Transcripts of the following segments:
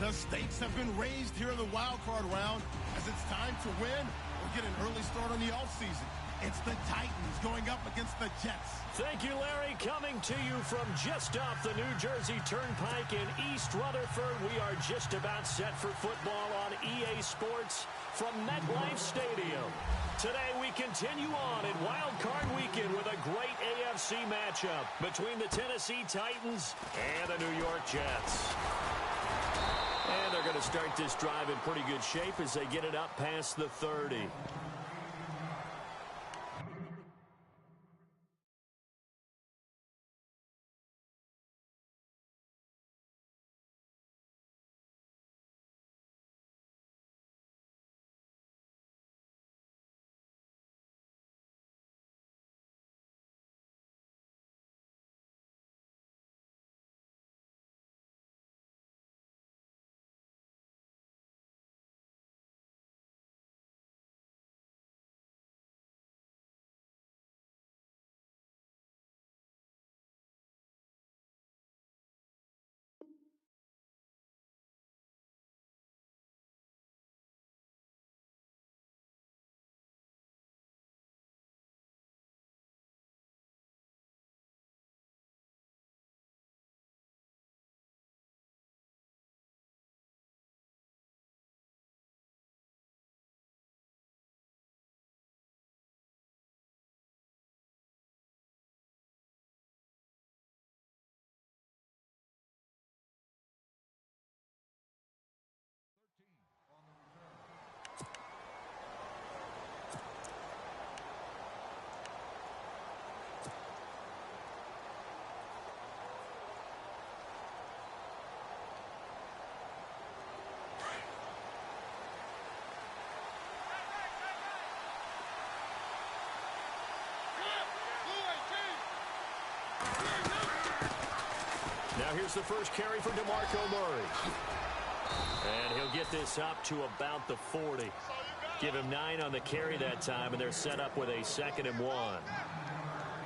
The stakes have been raised here in the wild card round as it's time to win or get an early start on the offseason. It's the Titans going up against the Jets. Thank you, Larry. Coming to you from just off the New Jersey Turnpike in East Rutherford, we are just about set for football on EA Sports from MetLife Stadium. Today we continue on in Wild Card Weekend with a great AFC matchup between the Tennessee Titans and the New York Jets. And they're going to start this drive in pretty good shape as they get it up past the 30. Now here's the first carry for DeMarco Murray. And he'll get this up to about the 40. Give him 9 on the carry that time, and they're set up with a 2nd and 1.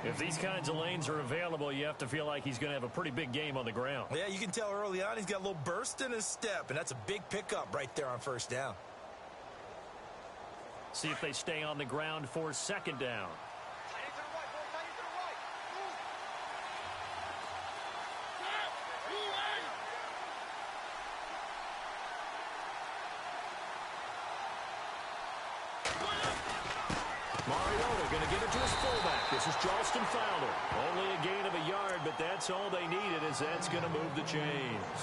If these kinds of lanes are available, you have to feel like he's going to have a pretty big game on the ground. Yeah, you can tell early on he's got a little burst in his step, and that's a big pickup right there on first down. See if they stay on the ground for 2nd down. Going to give it to his fullback. This is Charleston Fowler. Only a gain of a yard, but that's all they needed, as that's going to move the chains.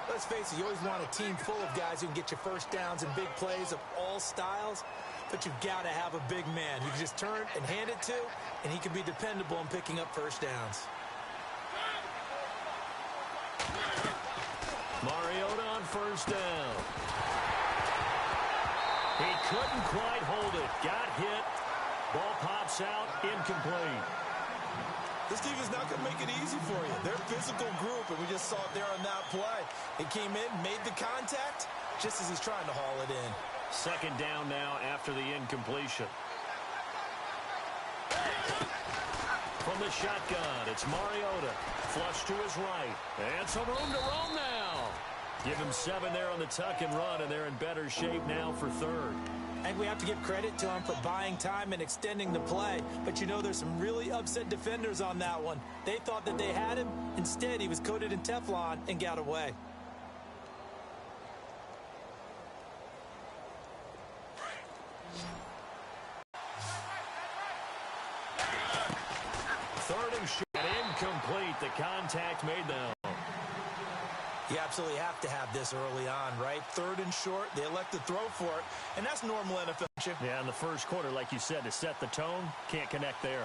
Let's face it, you always want a team full of guys who can get you first downs and big plays of all styles, but you've got to have a big man who can just turn and hand it to, and he can be dependable in picking up first downs. Mariota on first down. He couldn't quite hold it. Got hit. Ball pops out, incomplete. This defense not going to make it easy for you. They're a physical group, and we just saw it there on that play. It came in, made the contact, just as he's trying to haul it in. 2nd down now after the incompletion. From the shotgun, it's Mariota. Flush to his right. And some room to roam now. Give him 7 there on the tuck and run, and they're in better shape now for 3rd. And we have to give credit to him for buying time and extending the play. But you know, there's some really upset defenders on that one. They thought that they had him. Instead, he was coated in Teflon and got away. Third and short. Incomplete. The contact made now. You absolutely have to have this early on, right? 3rd and short, they elect to throw for it, and that's normal NFL. Yeah, in the first quarter, like you said, to set the tone, can't connect there.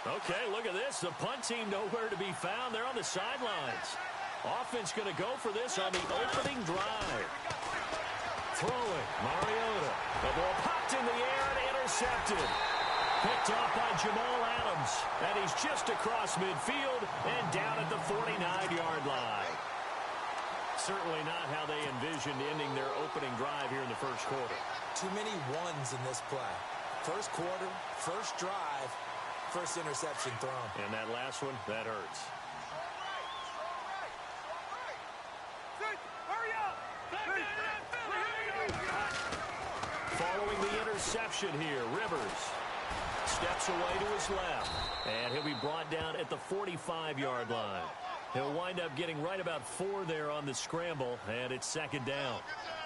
Okay, look at this. The punt team nowhere to be found. They're on the sidelines. Offense going to go for this on the opening drive. Throwing, Mariota. The ball popped in the air and intercepted. Picked off by Jamal Adams. And he's just across midfield and down at the 49-yard line. certainly not how they envisioned ending their opening drive here in the first quarter. Too many ones in this play. First quarter, first drive, first interception thrown. And that last one, that hurts. Following the interception here, Rivers steps away to his left, and he'll be brought down at the 45-yard line. He'll wind up getting right about 4 there on the scramble, and it's second down.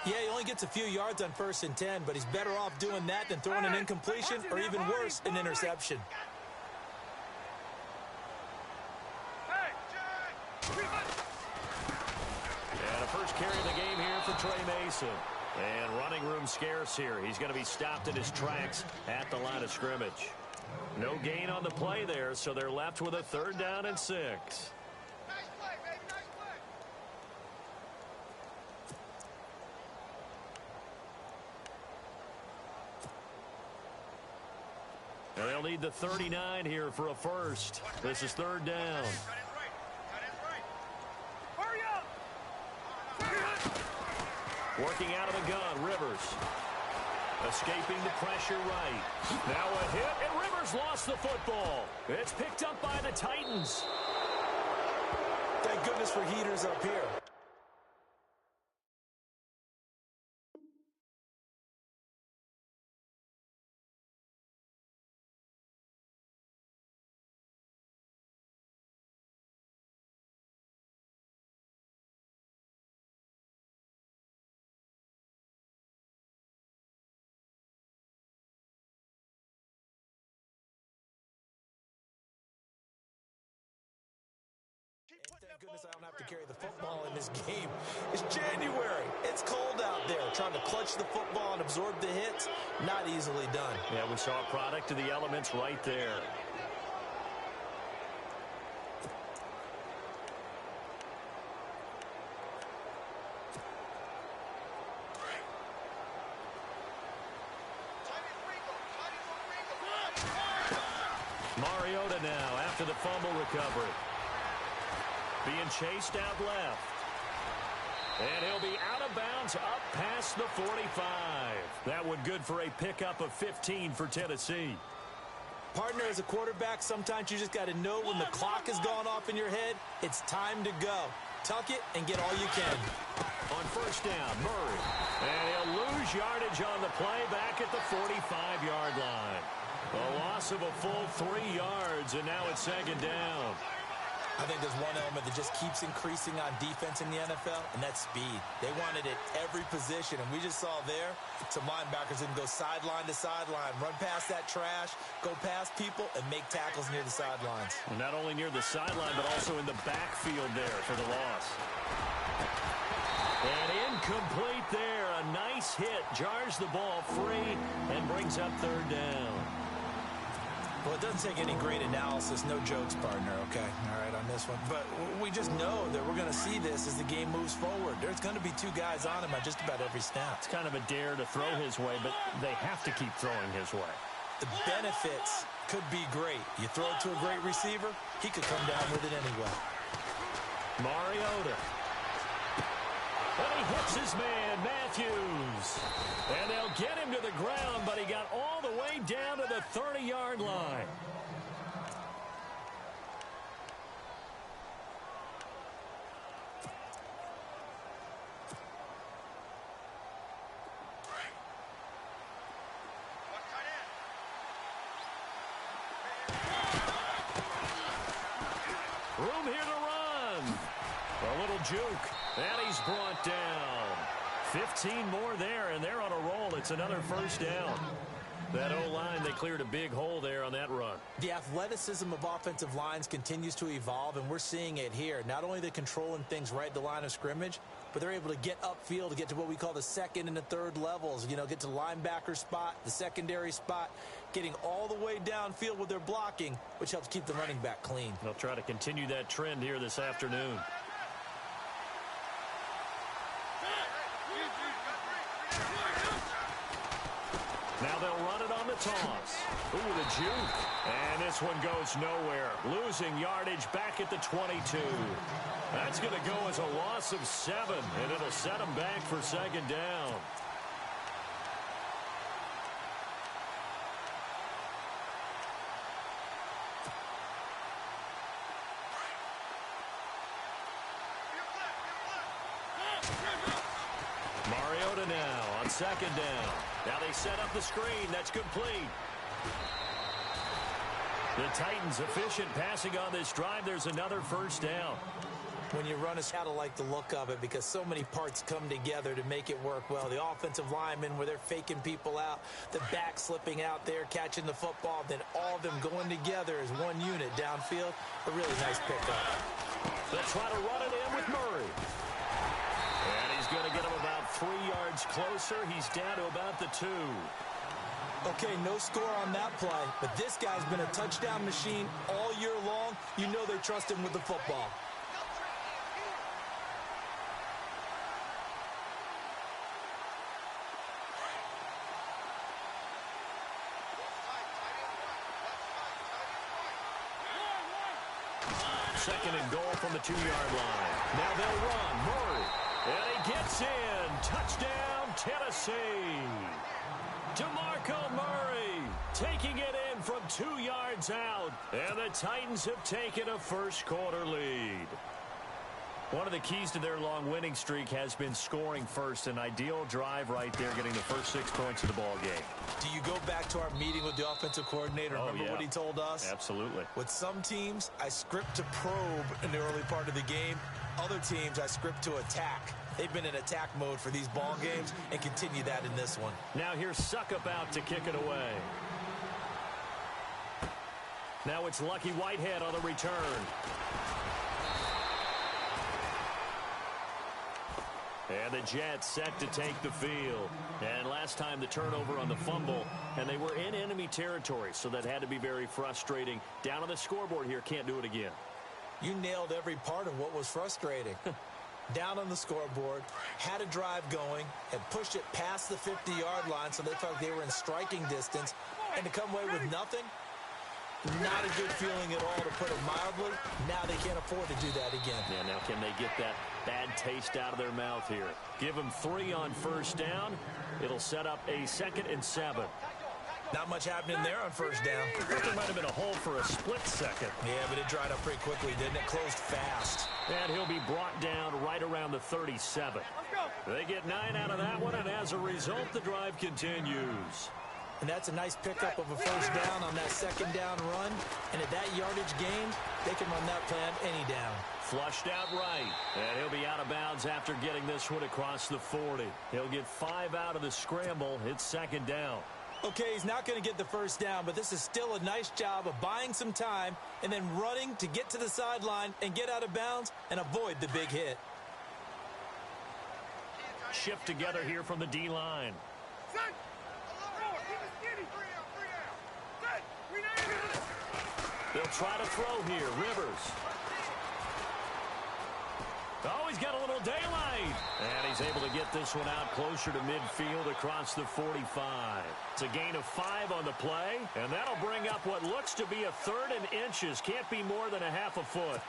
Yeah, he only gets a few yards on 1st and 10, but he's better off doing that than throwing an incompletion or even worse, an interception. And a first carry of the game here for Trey Mason. And running room scarce here. He's going to be stopped in his tracks at the line of scrimmage. No gain on the play there, so they're left with a 3rd down and 6. Nice play, baby, nice play. And they'll need the 39 here for a first. This is 3rd down. Working out of the gun, Rivers. Escaping the pressure right. Now a hit, and Rivers lost the football. It's picked up by the Titans. Thank goodness for heaters up here. Thank goodness I don't have to carry the football in this game. It's January. It's cold out there. Trying to clutch the football and absorb the hits, not easily done. Yeah, we saw a product of the elements right there. Mariota now after the fumble recovery. Being chased out left. And he'll be out of bounds up past the 45. That one good for a pickup of 15 for Tennessee. Partner, as a quarterback, sometimes you just got to know when the clock has gone off in your head, it's time to go. Tuck it and get all you can. On 1st down, Murray. And he'll lose yardage on the play back at the 45-yard line. A loss of a full 3 yards, and now it's 2nd down. I think there's one element that just keeps increasing on defense in the NFL, and that's speed. They want it at every position, and we just saw there some linebackers that can go sideline to sideline, run past that trash, go past people, and make tackles near the sidelines. Well, not only near the sideline, but also in the backfield there for the loss. And incomplete there. A nice hit. Jars the ball free and brings up 3rd down. Well, it doesn't take any great analysis. No jokes, partner, okay? All right, on this one. But we just know that we're going to see this as the game moves forward. There's going to be 2 guys on him at just about every snap. It's kind of a dare to throw his way, but they have to keep throwing his way. The benefits could be great. You throw it to a great receiver, he could come down with it anyway. Mariota. And he hits his man, Matthews. And they'll get him to the ground, but he got all the way down to the 30-yard line. Room here to run. A little juke. And he's brought down. 15 more there, and they're on a roll. It's another 1st down. That O-line, they cleared a big hole there on that run. The athleticism of offensive lines continues to evolve, and we're seeing it here. Not only are they controlling things right at the line of scrimmage, but they're able to get upfield to get to what we call the 2nd and the 3rd levels. You know, get to the linebacker spot, the secondary spot, getting all the way downfield with their blocking, which helps keep the running back clean. They'll try to continue that trend here this afternoon. Now they'll run it on the toss. Ooh, the juke. And this one goes nowhere. Losing yardage back at the 22. That's going to go as a loss of 7, and it'll set them back for second down. Mariota now on second down. Now they set up the screen. That's complete. The Titans efficient passing on this drive. There's another first down. When you run, it's got to like the look of it because so many parts come together to make it work well. The offensive linemen where they're faking people out, the back slipping out there, catching the football, then all of them going together as one unit downfield. A really nice pickup. They'll try to run it in with Murray. And he's going to get him about 3 yards closer. He's down to about the 2. Okay, no score on that play, but this guy's been a touchdown machine all year long. You know they trust him with the football. Second and goal from the 2-yard line. Now they'll run. Murray. And he gets in. Touchdown, Tennessee. DeMarco Murray taking it in from 2 yards out. And the Titans have taken a first-quarter lead. One of the keys to their long winning streak has been scoring first. An ideal drive right there, getting the first 6 points of the ball game. Do you go back to our meeting with the offensive coordinator? Remember what he told us? Absolutely. With some teams, I script to probe in the early part of the game. Other teams, I script to attack. They've been in attack mode for these ball games and continue that in this one. Now here's Suckup out to kick it away. Now it's Lucky Whitehead on the return. And the Jets set to take the field. And last time the turnover on the fumble, and they were in enemy territory, so that had to be very frustrating. Down on the scoreboard here, can't do it again. You nailed every part of what was frustrating. Down on the scoreboard, had a drive going, and pushed it past the 50-yard line so they felt they were in striking distance, and to come away with nothing, not a good feeling at all, to put it mildly. Now they can't afford to do that again. Yeah, now can they get that bad taste out of their mouth here? Give them 3 on first down. It'll set up a 2nd and 7. Not much happening there on first down. I thought there might have been a hole for a split second. Yeah, but it dried up pretty quickly, didn't it? Closed fast. And he'll be brought down right around the 37. They get 9 out of that one, and as a result, the drive continues. And that's a nice pickup of a first down on that second down run. And at that yardage gain, they can run that plan any down. Flushed out right. And he'll be out of bounds after getting this one across the 40. He'll get 5 out of the scramble. It's second down. Okay, he's not going to get the first down, but this is still a nice job of buying some time and then running to get to the sideline and get out of bounds and avoid the big hit. Shift together here from the D-line. They'll try to throw here. Rivers. Oh, he's got a little daylight. And he's able to get this one out closer to midfield across the 45. It's a gain of 5 on the play, and that'll bring up what looks to be a 3rd and inches. Can't be more than a half a foot.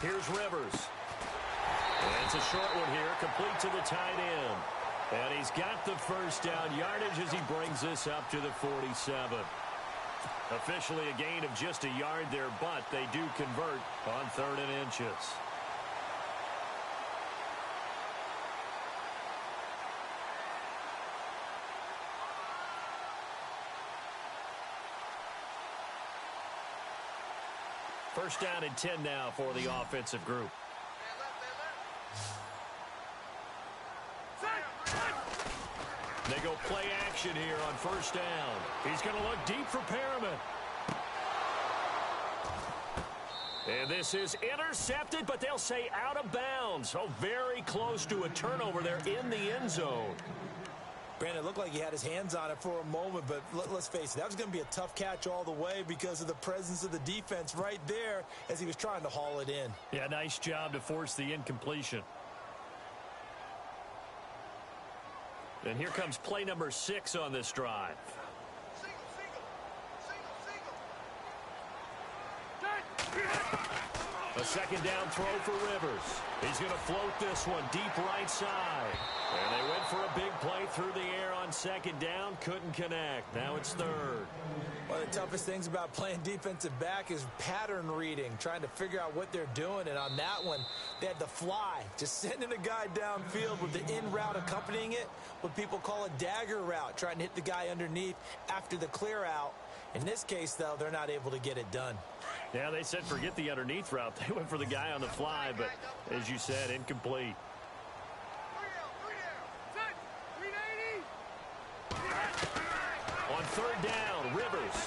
Here's Rivers. And it's a short one here, complete to the tight end. And he's got the first down yardage as he brings this up to the 47. Officially a gain of just a yard there, but they do convert on 3rd and inches. First down and 10 now for the offensive group. They go play action here on first down. He's going to look deep for Perriman. And this is intercepted, but they'll say out of bounds. Oh, very close to a turnover there in the end zone. Granted, it looked like he had his hands on it for a moment, but let's face it, that was going to be a tough catch all the way because of the presence of the defense right there as he was trying to haul it in. Yeah, nice job to force the incompletion. And here comes play number 6 on this drive. A second down throw for Rivers. He's going to float this one deep right side. And they went for a big play through the air on second down. Couldn't connect. Now it's third. One of the toughest things about playing defensive back is pattern reading, trying to figure out what they're doing. And on that one, they had the fly, just sending a guy downfield with the in route accompanying it, what people call a dagger route, trying to hit the guy underneath after the clear out. In this case, though, they're not able to get it done. Yeah, they said forget the underneath route. They went for the guy on the fly, but as you said, incomplete. On third down, Rivers.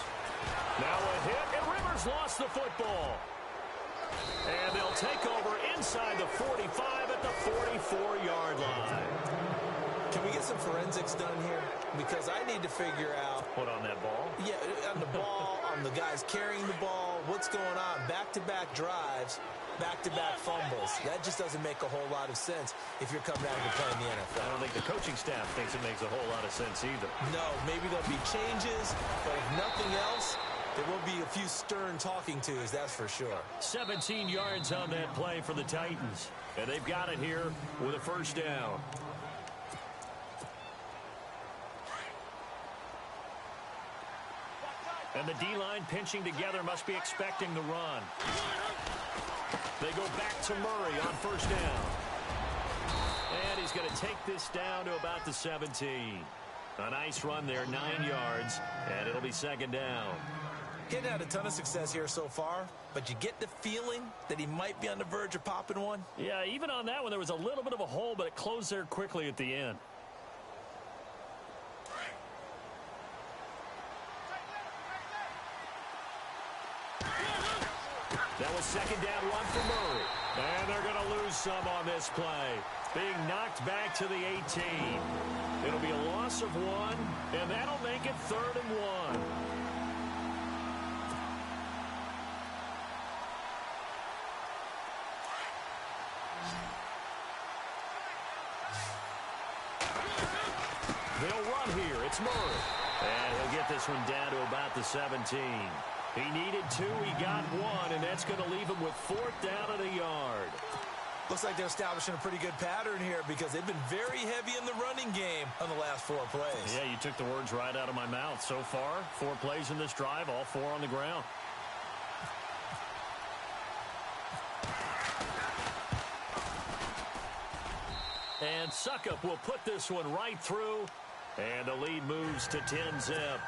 Now a hit, and Rivers lost the football. And they'll take over inside the 45 at the 44-yard line. Can we get some forensics done here? Because I need to figure out... What, on that ball? Yeah, on the ball, on the guys carrying the ball, what's going on? Back-to-back drives, back-to-back fumbles. That just doesn't make a whole lot of sense if you're coming out and you're playing the NFL. I don't think the coaching staff thinks it makes a whole lot of sense either. No, maybe there'll be changes, but if nothing else, there will be a few stern talking tos, that's for sure. 17 yards on that play for the Titans. And they've got it here with a first down. And the D-line pinching together must be expecting the run. They go back to Murray on first down. And he's going to take this down to about the 17. A nice run there, 9 yards, and it'll be second down. Getting had a ton of success here so far, but you get the feeling that he might be on the verge of popping one. Yeah, even on that one, there was a little bit of a hole, but it closed there quickly at the end. That was second down, one for Murray. And they're going to lose some on this play. Being knocked back to the 18. It'll be a loss of 1, and that'll make it 3rd and 1. They'll run here. It's Murray. And he'll get this one down to about the 17. He needed 2, he got 1, and that's going to leave him with 4th down at a yard. Looks like they're establishing a pretty good pattern here because they've been very heavy in the running game on the last 4 plays. Yeah, you took the words right out of my mouth. So far, 4 plays in this drive, all 4 on the ground. And Suckup will put this one right through, and the lead moves to 10-zip.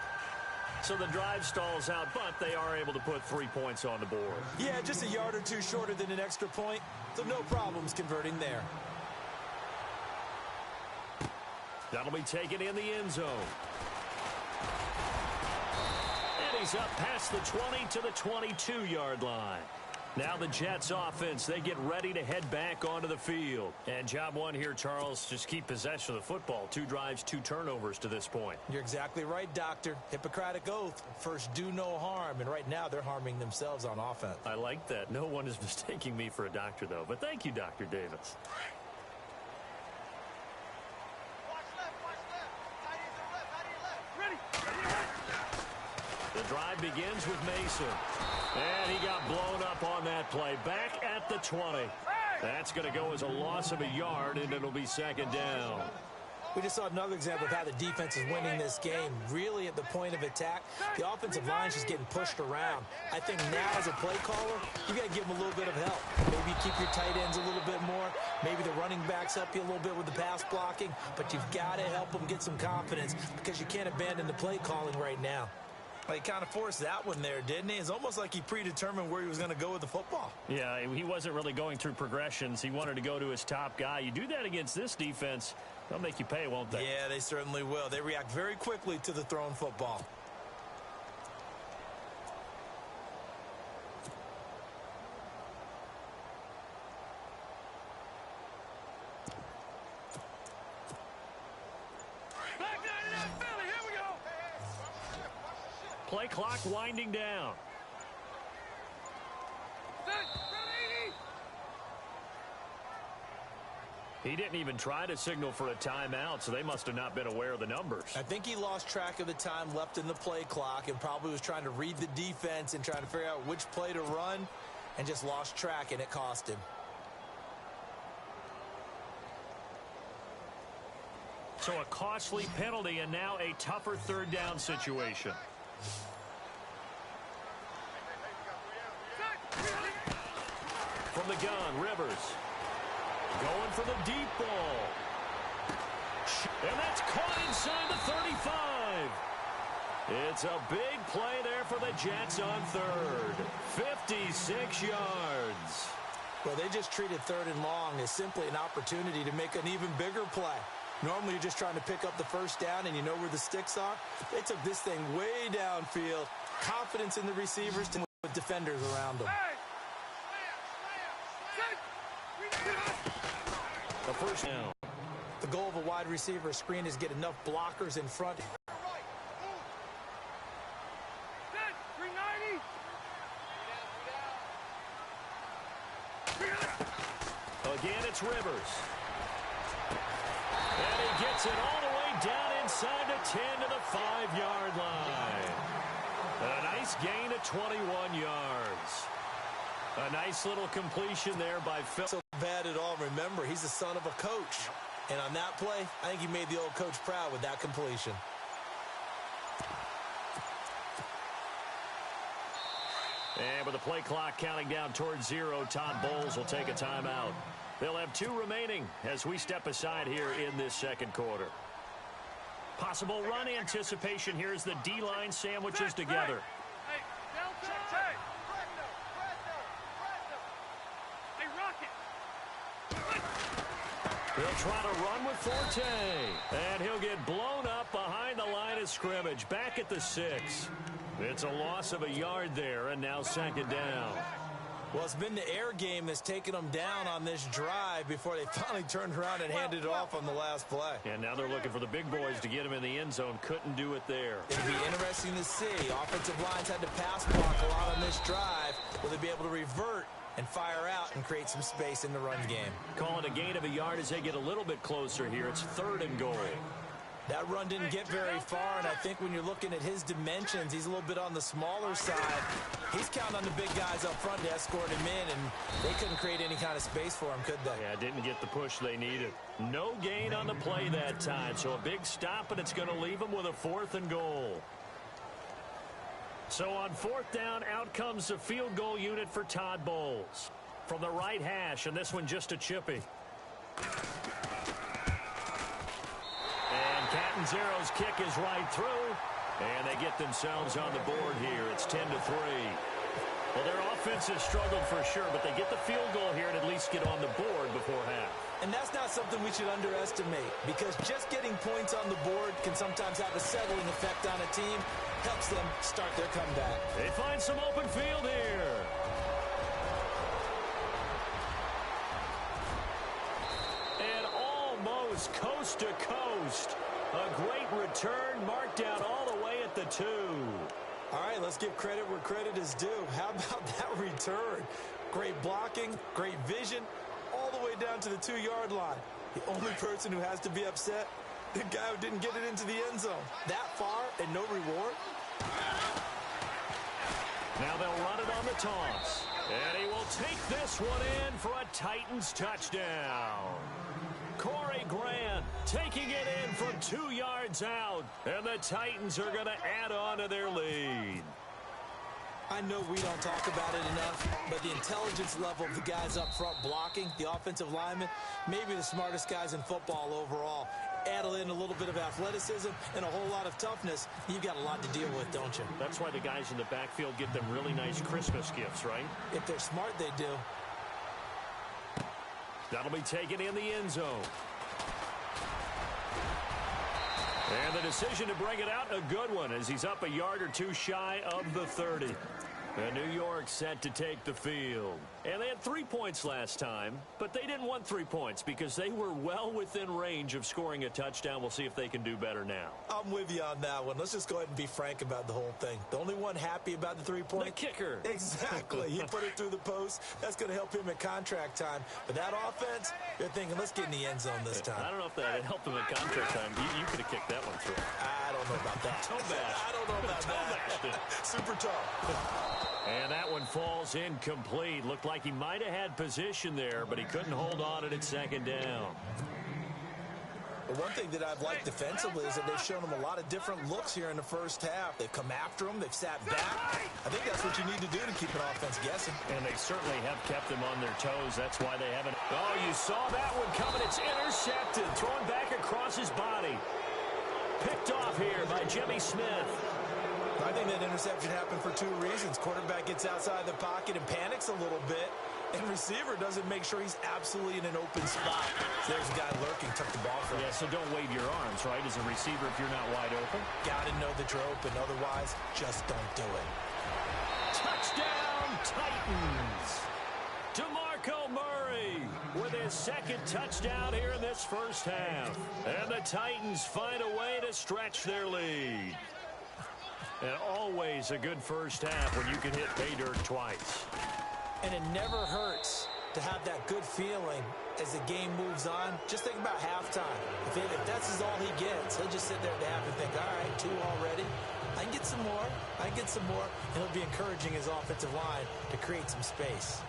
So the drive stalls out, but they are able to put 3 points on the board. Yeah, just a yard or 2 shorter than an extra point, so no problems converting there. That'll be taken in the end zone. And he's up past the 20 to the 22-yard line. Now the Jets offense, they get ready to head back onto the field. And job 1 here, Charles, just keep possession of the football. 2 drives, 2 turnovers to this point. You're exactly right, Doctor. Hippocratic oath. First, do no harm. And right now, they're harming themselves on offense. I like that. No one is mistaking me for a doctor, though. But thank you, Dr. Davis. The drive begins with Mason. And he got blown up on that play. Back at the 20. That's going to go as a loss of a yard, and it'll be second down. We just saw another example of how the defense is winning this game. Really at the point of attack, the offensive line's just getting pushed around. I think now as a play caller, you got to give them a little bit of help. Maybe keep your tight ends a little bit more. Maybe the running backs help you a little bit with the pass blocking. But you've got to help them get some confidence because you can't abandon the play calling right now. Well, he kind of forced that one there, didn't he? It's almost like he predetermined where he was going to go with the football. Yeah, he wasn't really going through progressions. He wanted to go to his top guy. You do that against this defense, they'll make you pay, won't they? Yeah, they certainly will. They react very quickly to the thrown football. Back Play clock winding down. He didn't even try to signal for a timeout, so they must have not been aware of the numbers. I think he lost track of the time left in the play clock and probably was trying to read the defense and trying to figure out which play to run and just lost track, and it cost him. So a costly penalty and now a tougher third down situation. From the gun, Rivers. Going for the deep ball. And that's caught inside the 35. It's a big play there for the Jets on third. 56 yards. Well, they just treated third and long as simply an opportunity to make an even bigger play. Normally, you're just trying to pick up the first down and you know where the sticks are. They took this thing way downfield. Confidence in the receivers with defenders around them. The first down. The goal of a wide receiver screen is get enough blockers in front. Again, it's Rivers. And he gets it all the way down inside the 10 to the 5-yard line. A nice gain of 21 yards. A nice little completion there by Phil. So bad at all. Remember, he's the son of a coach. And on that play, I think he made the old coach proud with that completion. And with the play clock counting down towards 0, Todd Bowles will take a timeout. They'll have 2 remaining as we step aside here in this second quarter. Possible run anticipation here as the D-line sandwiches together. He'll try to run with Forte. And he'll get blown up behind the line of scrimmage. Back at the 6. It's a loss of a yard there, and now second down. Well, it's been the air game that's taken them down on this drive before they finally turned around and handed it off on the last play. And now they're looking for the big boys to get him in the end zone. Couldn't do it there. It'll be interesting to see. Offensive lines had to pass block a lot on this drive. Will they be able to revert and fire out and create some space in the run game? Calling a gain of a yard as they get a little bit closer here. It's 3rd and goal. That run didn't get very far, and I think when you're looking at his dimensions, he's a little bit on the smaller side. He's counting on the big guys up front to escort him in, and they couldn't create any kind of space for him, could they? Yeah, didn't get the push they needed. No gain on the play that time, so a big stop, and it's going to leave him with a 4th and goal. So on 4th down, out comes the field goal unit for Todd Bowles. From the right hash, and this one just a chippy. Catanzaro's kick is right through, and they get themselves on the board here. It's 10-3. Well, their offense has struggled for sure, but they get the field goal here and at least get on the board before half. And that's not something we should underestimate, because just getting points on the board can sometimes have a settling effect on a team. Helps them start their comeback. They find some open field here. And almost coast to coast. A great return marked out all the way at the 2. All right, let's give credit where credit is due. How about that return? Great blocking, great vision, all the way down to the 2-yard line. The only person who has to be upset, the guy who didn't get it into the end zone. That far and no reward. Now they'll run it on the toss. And he will take this one in for a Titans touchdown. Corey Grant taking it in from 2 yards out. And the Titans are going to add on to their lead. I know we don't talk about it enough, but the intelligence level of the guys up front blocking, the offensive linemen, maybe the smartest guys in football overall. Add in a little bit of athleticism and a whole lot of toughness, you've got a lot to deal with, don't you? That's why the guys in the backfield get them really nice Christmas gifts, right? If they're smart, they do. That'll be taken in the end zone. And the decision to bring it out, a good one, as he's up a yard or 2 shy of the 30. And New York set to take the field. And they had 3 points last time, but they didn't want 3 points because they were well within range of scoring a touchdown. We'll see if they can do better now. I'm with you on that one. Let's just go ahead and be frank about the whole thing. The only one happy about the 3-point? The kicker. Exactly. He put it through the post. That's going to help him at contract time. But that offense, they're thinking, let's get in the end zone this time. I don't know if that helped him at contract time. You could have kicked that one through. I don't know about that. I don't know about that. Super tough. And that one falls incomplete. Looked like he might have had position there, but he couldn't hold on it at second down. But one thing that I've liked defensively is that they've shown him a lot of different looks here in the first half. They've come after him. They've sat back. I think that's what you need to do to keep an offense guessing. And they certainly have kept them on their toes. That's why they haven't. Oh, you saw that one coming. It's intercepted. Thrown back across his body. Picked off here by Jimmy Smith. I think that interception happened for 2 reasons. Quarterback gets outside the pocket and panics a little bit, and receiver doesn't make sure he's absolutely in an open spot. So there's a guy lurking, took the ball from him. Yeah, so don't wave your arms, right, as a receiver if you're not wide open. Got to know that you're open. Otherwise, just don't do it. Touchdown, Titans! DeMarco Murray with his second touchdown here in this first half. And the Titans find a way to stretch their lead. And always a good first half when you can hit pay dirt twice. And it never hurts to have that good feeling as the game moves on. Just think about halftime. If that's all he gets, he'll just sit there at the half and think, all right, 2 already. I can get some more. I can get some more. And he'll be encouraging his offensive line to create some space.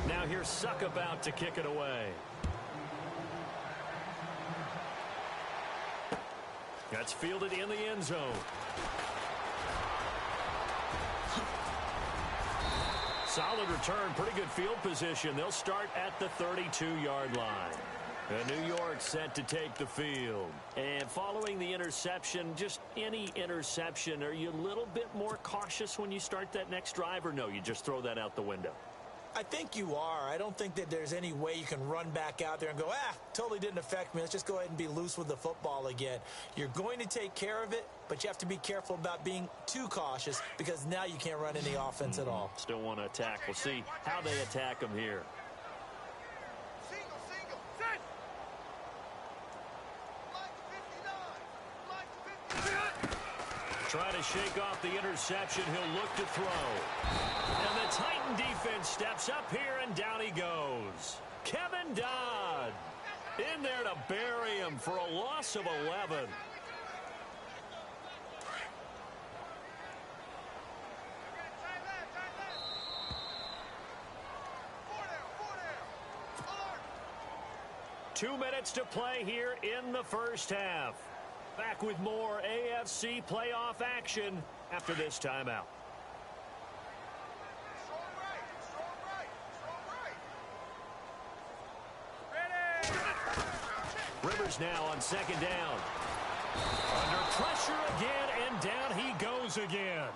Now here's Suck about to kick it away. That's fielded in the end zone. Solid return, pretty good field position. They'll start at the 32-yard line. And New York set to take the field. And following the interception, just any interception, are you a little bit more cautious when you start that next drive, or no, you just throw that out the window? I think you are. I don't think that there's any way you can run back out there and go, totally didn't affect me. Let's just go ahead and be loose with the football again. You're going to take care of it, but you have to be careful about being too cautious because now you can't run any offense at all. Still want to attack. We'll see how they attack them here. Single, set. Line 59. Trying to shake off the interception. He'll look to throw. And the Titan defense steps up here, and down he goes. Kevin Dodd in there to bury him for a loss of 11. Two minutes to play here in the first half. Back with more AFC playoff action after this timeout. Rivers now on second down. Under pressure again, and down he goes again.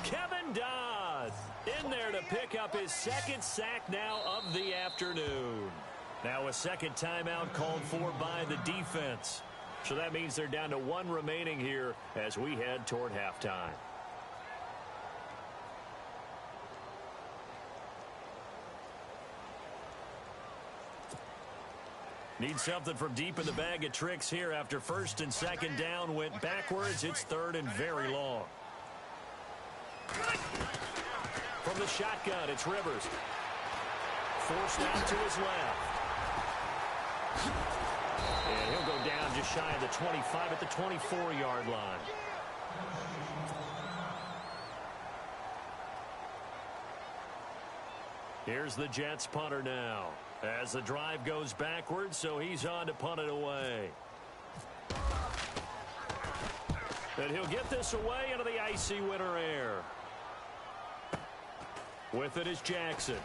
Kevin Dodd in there to pick up his second sack now of the afternoon. Now a second timeout called for by the defense. So that means they're down to 1 remaining here as we head toward halftime. Need something from deep in the bag of tricks here after first and second down went backwards. It's third and very long. From the shotgun, it's Rivers. Forced out to his left. And he'll go down just shy of the 25 at the 24-yard line. Here's the Jets punter now. As the drive goes backwards, so he's on to punt it away. And he'll get this away into the icy winter air. With it is Jackson.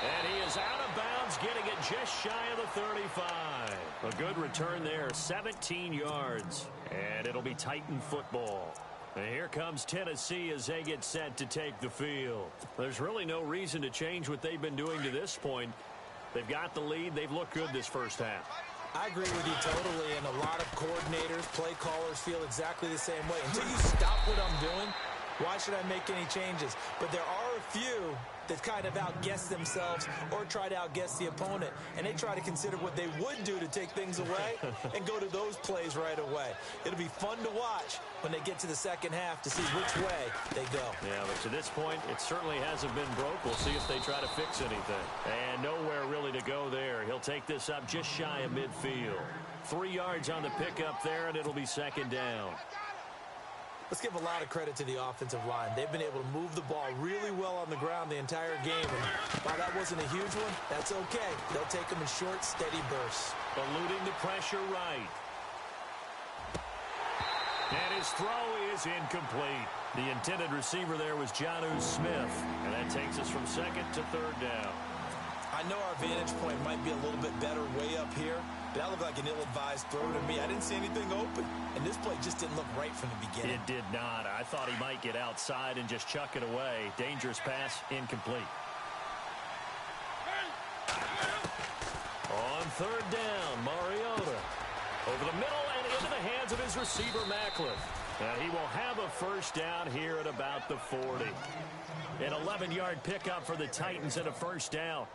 And he is out of bounds, getting it just shy of the 35. A good return there, 17 yards. And it'll be Titan football. And here comes Tennessee as they get set to take the field. There's really no reason to change what they've been doing to this point. They've got the lead. They've looked good this first half. I agree with you totally, and a lot of coordinators, play callers feel exactly the same way. Until you stop what I'm doing, why should I make any changes? But there are a few that kind of outguess themselves or try to outguess the opponent, and they try to consider what they would do to take things away and go to those plays right away. It'll be fun to watch when they get to the second half to see which way they go. Yeah, but to this point, it certainly hasn't been broke. We'll see if they try to fix anything. And nowhere really to go there. He'll take this up just shy of midfield. 3 yards on the pickup there, and it'll be second down. Let's give a lot of credit to the offensive line. They've been able to move the ball really well on the ground the entire game. And while that wasn't a huge one, that's okay. They'll take them in short, steady bursts. Eluding the pressure right. And his throw is incomplete. The intended receiver there was Jonnu Smith. And that takes us from second to third down. I know our vantage point might be a little bit better way up here, but that looked like an ill-advised throw to me. I didn't see anything open, and this play just didn't look right from the beginning. It did not. I thought he might get outside and just chuck it away. Dangerous pass, incomplete. On third down, Mariota. Over the middle and into the hands of his receiver, Macklin. And he will have a first down here at about the 40. An 11-yard pickup for the Titans and a first down.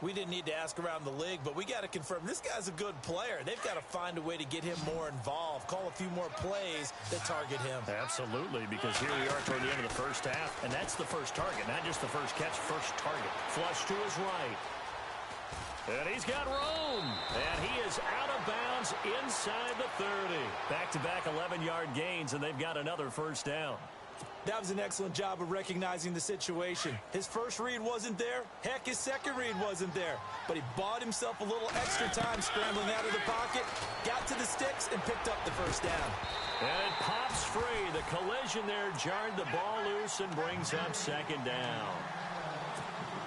We didn't need to ask around the league, but we got to confirm this guy's a good player. They've got to find a way to get him more involved, call a few more plays that target him. Absolutely, because here we are toward the end of the first half, and that's the first target, not just the first catch, first target. Flush to his right. And he's got room. And he is out of bounds inside the 30. Back-to-back 11-yard gains, and they've got another first down. That was an excellent job of recognizing the situation. His first read wasn't there. Heck, his second read wasn't there. But he bought himself a little extra time scrambling out of the pocket, got to the sticks, and picked up the first down. And it pops free. The collision there jarred the ball loose and brings up second down.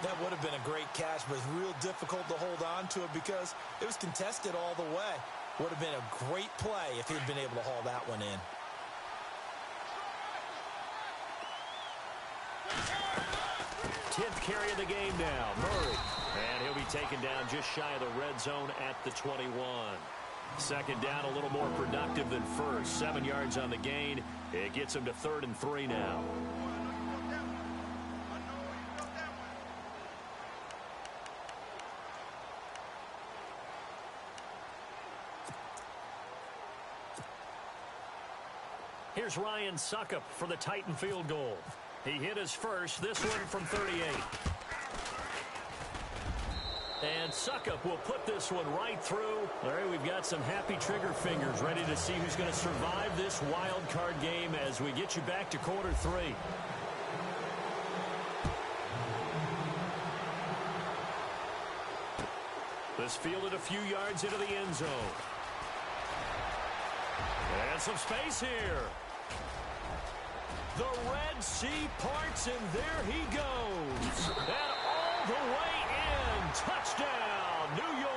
That would have been a great catch, but it's real difficult to hold on to it because it was contested all the way. Would have been a great play if he'd been able to haul that one in. Tenth carry of the game now, Murray. And he'll be taken down just shy of the red zone at the 21. Second down, a little more productive than first. 7 yards on the gain. It gets him to 3rd and 3 now. Here's Ryan Suckup for the Titan field goal. He hit his first, this one from 38. And Suckup will put this one right through. Larry, we've got some happy trigger fingers ready to see who's going to survive this wild card game as we get you back to quarter 3. This fielded a few yards into the end zone. And some space here. The Red Sea parts, and there he goes. And all the way in. Touchdown, New York.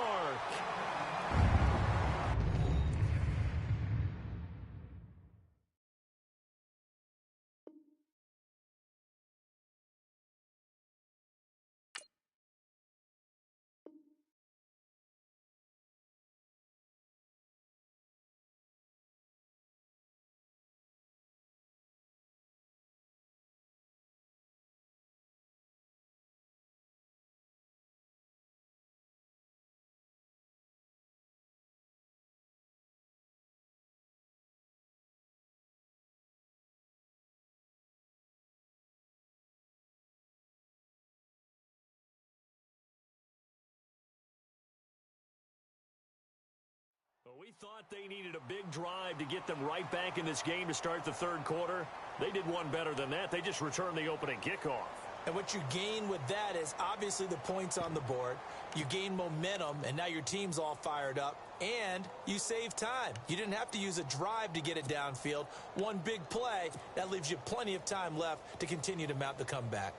We thought they needed a big drive to get them right back in this game to start the third quarter. They did one better than that. They just returned the opening kickoff. And what you gain with that is obviously the points on the board. You gain momentum, and now your team's all fired up. And you save time. You didn't have to use a drive to get it downfield. One big play, that leaves you plenty of time left to continue to mount the comeback.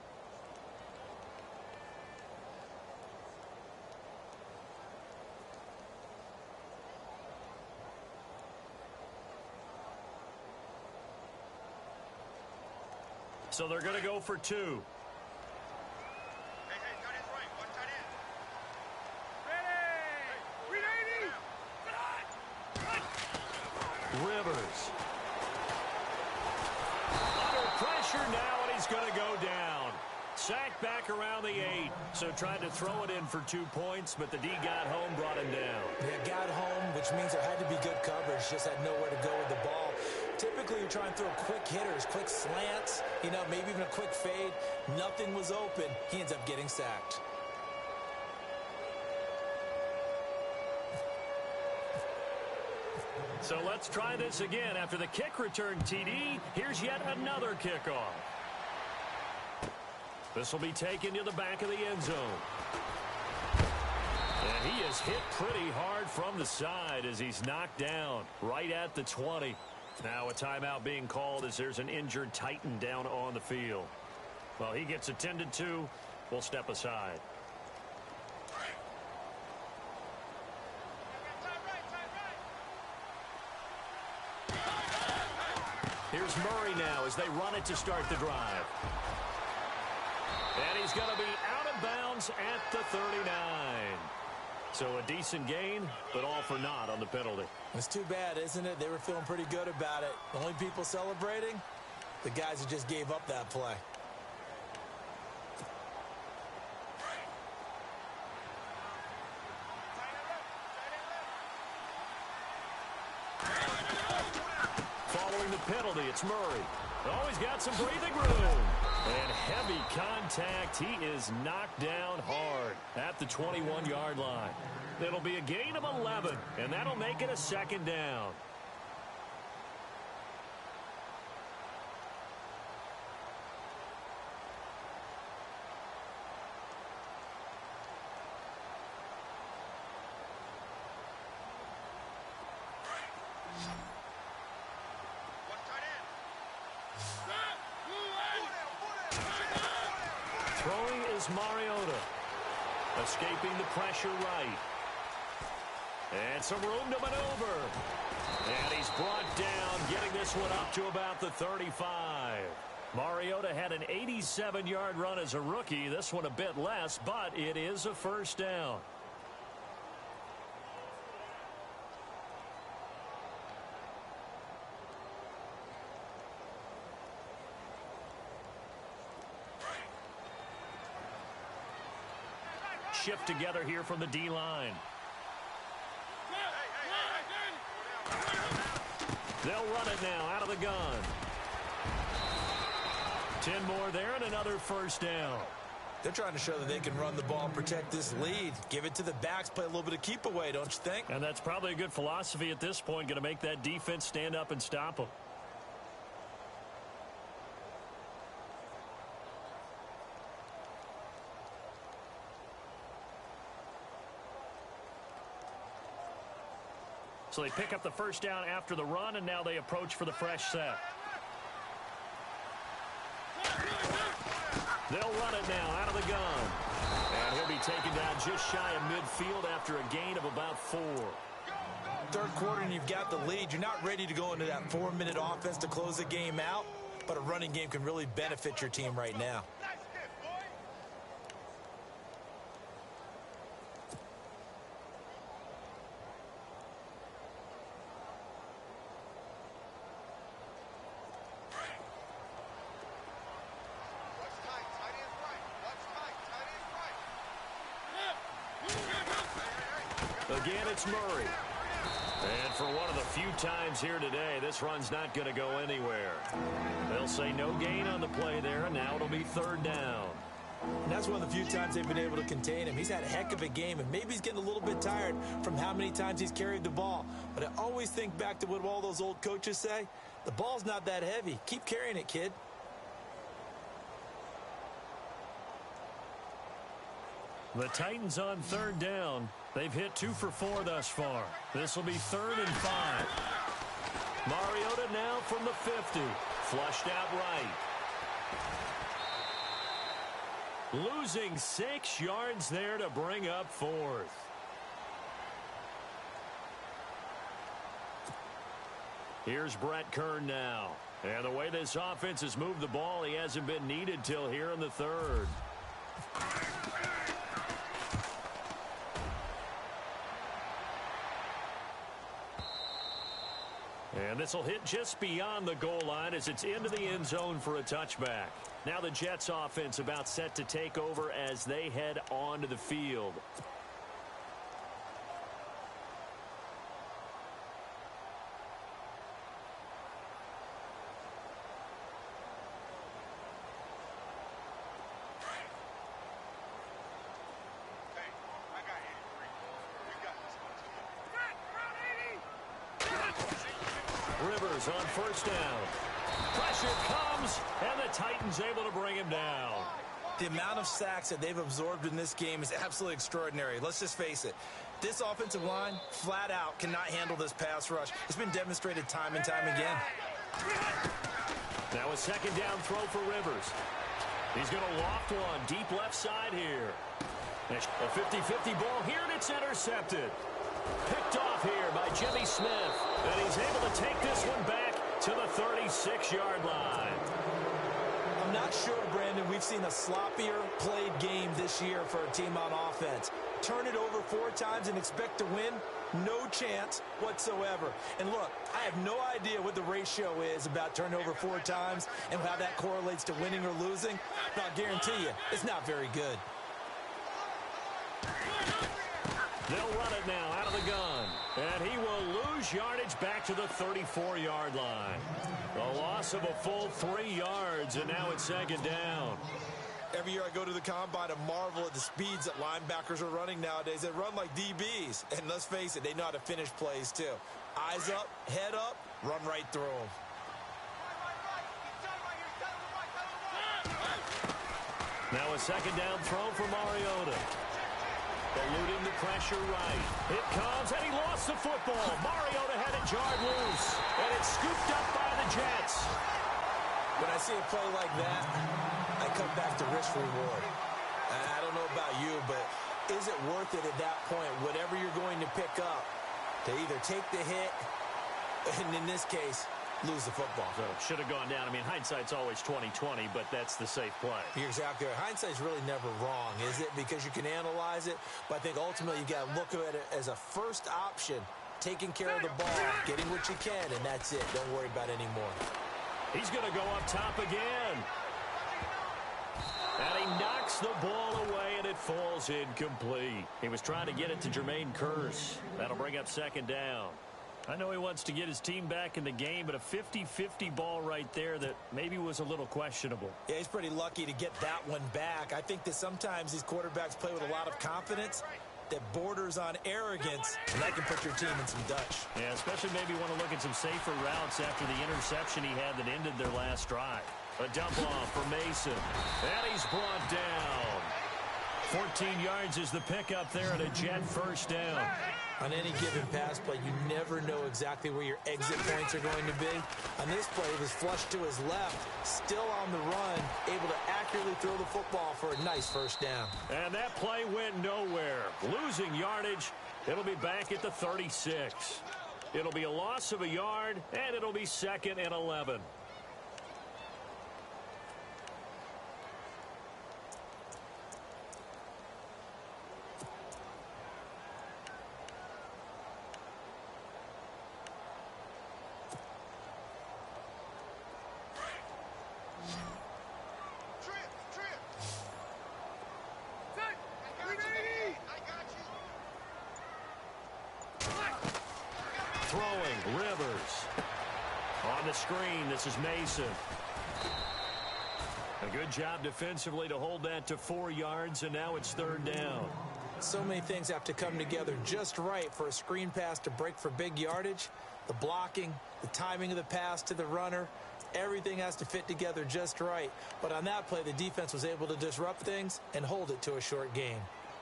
So they're going to go for 2. Hey, tight end's right. One tight end. Ready! 380! pressure now, and he's going to go down. Sacked back around the 8. So tried to throw it in for 2 points, but the D got home, brought him down. Yeah, got home, which means there had to be good coverage. Just had nowhere to go with the ball. Typically, you're trying to throw quick hitters, quick slants, maybe even a quick fade. Nothing was open. He ends up getting sacked. So let's try this again. After the kick return TD, here's yet another kickoff. This will be taken to the back of the end zone. And he is hit pretty hard from the side as he's knocked down right at the 20. Now a timeout being called as there's an injured Titan down on the field. Well, he gets attended to. We'll step aside. Here's Murray now as they run it to start the drive. And he's going to be out of bounds at the 39. So a decent gain, but all for naught on the penalty. It's too bad, isn't it? They were feeling pretty good about it. The only people celebrating, the guys who just gave up that play. Following the penalty, it's Murray. Oh, he's got some breathing room. And heavy contact. He is knocked down hard at the 21-yard line. It'll be a gain of 11, and that'll make it a second down. Throwing is Mariota. Escaping the pressure right. And some room to maneuver. And he's brought down, getting this one up to about the 35. Mariota had an 87-yard run as a rookie. This one a bit less, but it is a first down. Shift together here from the D-line. They'll run it now out of the gun. 10 more there and another first down. They're trying to show that they can run the ball and protect this lead. Give it to the backs, play a little bit of keep away, don't you think? And that's probably a good philosophy at this point, going to make that defense stand up and stop them. So they pick up the first down after the run, and now they approach for the fresh set. They'll run it now out of the gun. And he'll be taken down just shy of midfield after a gain of about 4. Third quarter and you've got the lead. You're not ready to go into that 4-minute offense to close the game out, but a running game can really benefit your team right now. Again, it's Murray. And for one of the few times here today, this run's not going to go anywhere. They'll say no gain on the play there, and now it'll be third down. And that's one of the few times they've been able to contain him. He's had a heck of a game, and maybe he's getting a little bit tired from how many times he's carried the ball. But I always think back to what all those old coaches say. The ball's not that heavy. Keep carrying it, kid. The Titans on third down. They've hit 2 for 4 thus far. This will be 3rd and 5. Mariota now from the 50. Flushed out right. Losing 6 yards there to bring up 4th. Here's Brett Kern now. And the way this offense has moved the ball, he hasn't been needed till here in the 3rd. And this will hit just beyond the goal line as it's into the end zone for a touchback. Now the Jets offense about set to take over as they head onto the field. Rivers on first down. Pressure comes, and the Titans able to bring him down. The amount of sacks that they've absorbed in this game is absolutely extraordinary. Let's just face it. This offensive line, flat out, cannot handle this pass rush. It's been demonstrated time and time again. Now a second down throw for Rivers. He's going to loft one deep left side here. A 50-50 ball here, and it's intercepted. Picked off here by Jimmy Smith. And he's able to take this one back to the 36-yard line. I'm not sure, Brandon, we've seen a sloppier played game this year for a team on offense. Turn it over 4 times and expect to win? No chance whatsoever. And look, I have no idea what the ratio is about turnover 4 times and how that correlates to winning or losing. But I'll guarantee you, it's not very good. They'll run it now out of the gun. And he will lose yardage back to the 34-yard line. A loss of a full 3 yards, and now it's second down. Every year I go to the combine and marvel at the speeds that linebackers are running nowadays. They run like DBs. And let's face it, they know how to finish plays too. Eyes up, head up, run right through them. Now a second down throw for Mariota. Eluding the pressure right. It comes, and he lost the football. Mariota had it jarred loose, and it's scooped up by the Jets. When I see a play like that, I come back to risk reward. I don't know about you, but is it worth it at that point, whatever you're going to pick up, to either take the hit, and in this case, lose the football? So should have gone down. I mean, hindsight's always 20/20, but that's the safe play. You're exactly right. Hindsight's really never wrong, is it? Because you can analyze it, but I think ultimately you got to look at it as a first option, taking care of the ball, getting what you can, and that's it. Don't worry about it anymore. He's going to go up top again. And he knocks the ball away, and it falls incomplete. He was trying to get it to Jermaine Kearse. That'll bring up second down. I know he wants to get his team back in the game, but a 50-50 ball right there that maybe was a little questionable. Yeah, he's pretty lucky to get that one back. I think that sometimes these quarterbacks play with a lot of confidence that borders on arrogance, and that can put your team in some Dutch. Yeah, especially maybe want to look at some safer routes after the interception he had that ended their last drive. A dump off for Mason, and he's brought down. 14 yards is the pickup there at a Jet first down. On any given pass play, you never know exactly where your exit points are going to be. On this play, it was flushed to his left, still on the run, able to accurately throw the football for a nice first down. And that play went nowhere. Losing yardage, it'll be back at the 36. It'll be a loss of a yard, and it'll be 2nd and 11. Throwing, Rivers. On the screen, this is Mason. A good job defensively to hold that to 4 yards, and now it's 3rd down. So many things have to come together just right for a screen pass to break for big yardage. The blocking, the timing of the pass to the runner, everything has to fit together just right. But on that play, the defense was able to disrupt things and hold it to a short gain.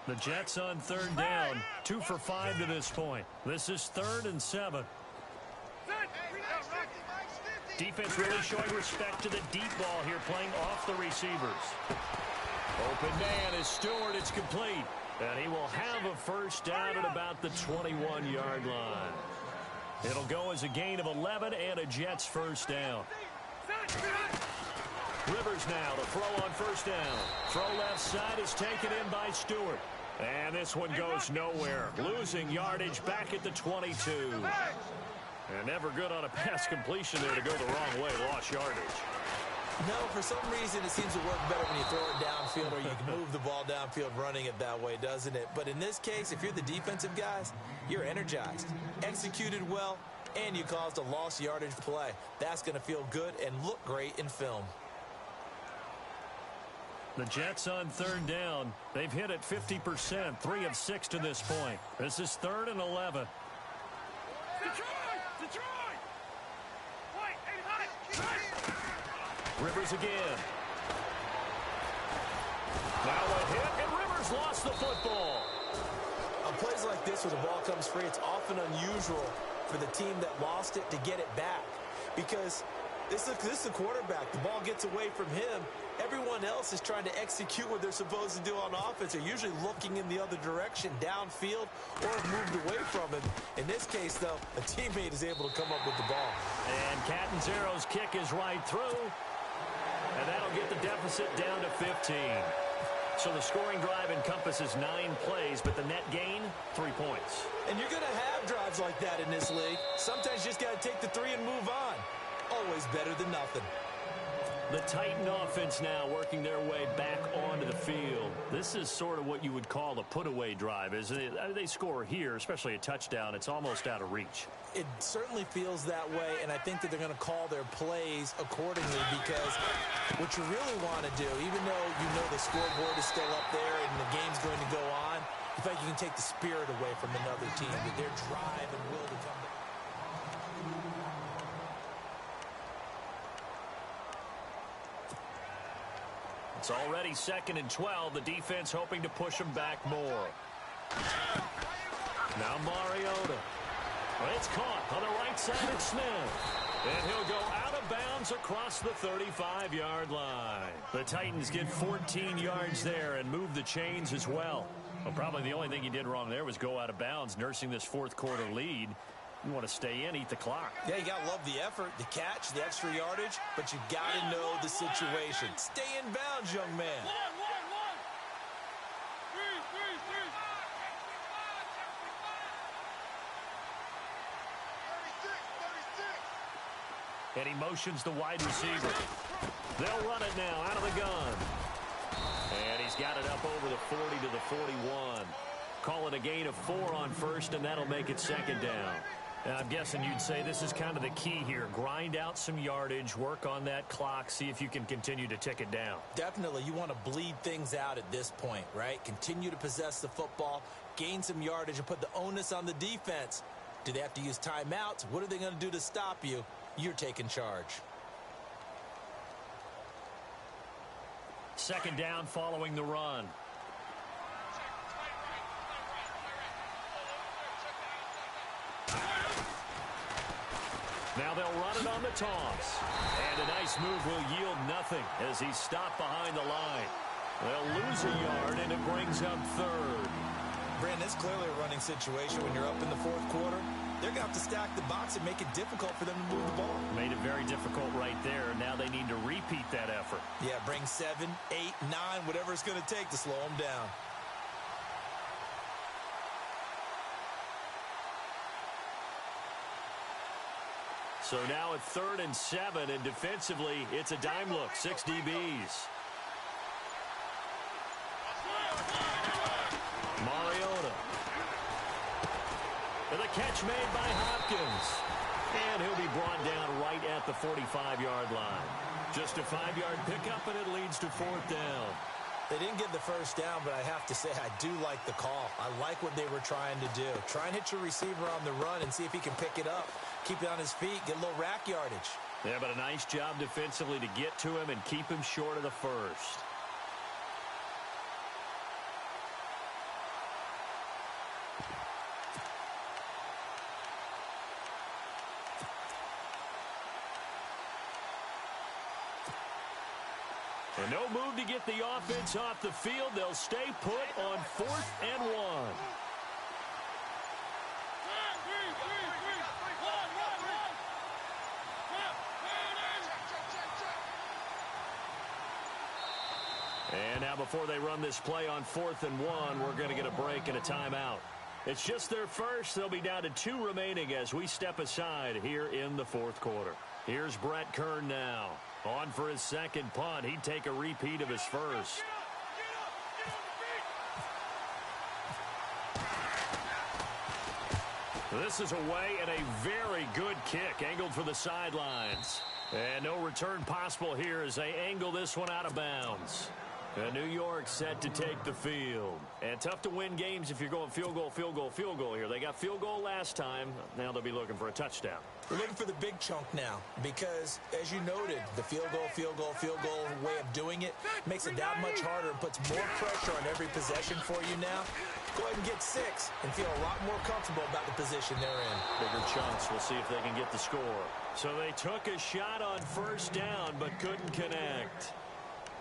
The Jets on 3rd down, 2 for 5 to this point. This is 3rd and 7. Defense really showing respect to the deep ball here, playing off the receivers. Open man is Stewart. It's complete. And he will have a first down at about the 21-yard line. It'll go as a gain of 11 and a Jets first down. Rivers now to throw on first down. Throw left side is taken in by Stewart. And this one goes nowhere. Losing yardage back at the 22. And never good on a pass completion there to go the wrong way. Lost yardage. No, for some reason it seems to work better when you throw it downfield or you can move the ball downfield running it that way, doesn't it? But in this case, if you're the defensive guys, you're energized, executed well, and you caused a lost yardage play. That's going to feel good and look great in film. The Jets on third down. They've hit it 50%, 3 of 6 to this point. This is 3rd and 11. Detroit! Rivers again. Now a hit, and Rivers lost the football. On plays like this where the ball comes free, it's often unusual for the team that lost it to get it back. Because this is the quarterback. The ball gets away from him. Everyone else is trying to execute what they're supposed to do on offense. They're usually looking in the other direction, downfield, or have moved away from him. In this case, though, a teammate is able to come up with the ball. And Catanzaro's kick is right through. And that'll get the deficit down to 15. So the scoring drive encompasses 9 plays, but the net gain, 3 points. And you're going to have drives like that in this league. Sometimes you just got to take the 3 and move on. Always better than nothing. The Titan offense now working their way back onto the field. This is sort of what you would call a put-away drive. As they score here, especially a touchdown, it's almost out of reach. It certainly feels that way, and I think that they're going to call their plays accordingly because what you really want to do, even though you know the scoreboard is still up there and the game's going to go on, in fact, you can take the spirit away from another team, with their drive and will to come back. It's already 2nd and 12. The defense hoping to push them back more. Now Mariota. Well, it's caught on the right side of Smith. And he'll go out of bounds across the 35-yard line. The Titans get 14 yards there and move the chains as well. Well, probably the only thing he did wrong there was go out of bounds, nursing this 4th quarter lead. You want to stay in, eat the clock. Yeah, you got to love the effort, the catch, the extra yardage, but you got to know the situation. Stay in bounds, young man. And he motions the wide receiver. They'll run it now out of the gun. And he's got it up over the 40 to the 41. Call it a gain of 4 on first, and that'll make it 2nd down. And I'm guessing you'd say this is kind of the key here. Grind out some yardage, work on that clock, see if you can continue to tick it down. Definitely. You want to bleed things out at this point, right? Continue to possess the football, gain some yardage, and put the onus on the defense. Do they have to use timeouts? What are they going to do to stop you? You're taking charge. 2nd down following the run. Now they'll run it on the toss. And a nice move will yield nothing as he's stopped behind the line. They'll lose a yard, and it brings up 3rd. Brandon, it's clearly a running situation when you're up in the 4th quarter. They're going to have to stack the box and make it difficult for them to move the ball. Made it very difficult right there. Now they need to repeat that effort. Yeah, bring 7, 8, 9, whatever it's going to take to slow them down. So now at 3rd and 7, and defensively, it's a dime look. 6 DBs. Mariota. And the catch made by Hopkins. And he'll be brought down right at the 45-yard line. Just a 5-yard pickup, and it leads to 4th down. They didn't get the first down, but I have to say I do like the call. I like what they were trying to do. Try and hit your receiver on the run and see if he can pick it up. Keep it on his feet, get a little rack yardage. Yeah, but a nice job defensively to get to him and keep him short of the first. And no move to get the offense off the field. They'll stay put on 4th and 1. And now before they run this play on 4th and 1, we're going to get a break and a timeout. It's just their first. They'll be down to 2 remaining as we step aside here in the fourth quarter. Here's Brett Kern now. On for his second punt. He'd take a repeat of his first. This is away and a very good kick angled for the sidelines. And no return possible here as they angle this one out of bounds. And New York set to take the field. And tough to win games if you're going field goal, field goal, field goal here. They got field goal last time. Now they'll be looking for a touchdown. We're looking for the big chunk now because, as you noted, the field goal way of doing it makes it that much harder and puts more pressure on every possession for you now. Go ahead and get 6 and feel a lot more comfortable about the position they're in. Bigger chunks. We'll see if they can get the score. So they took a shot on first down but couldn't connect.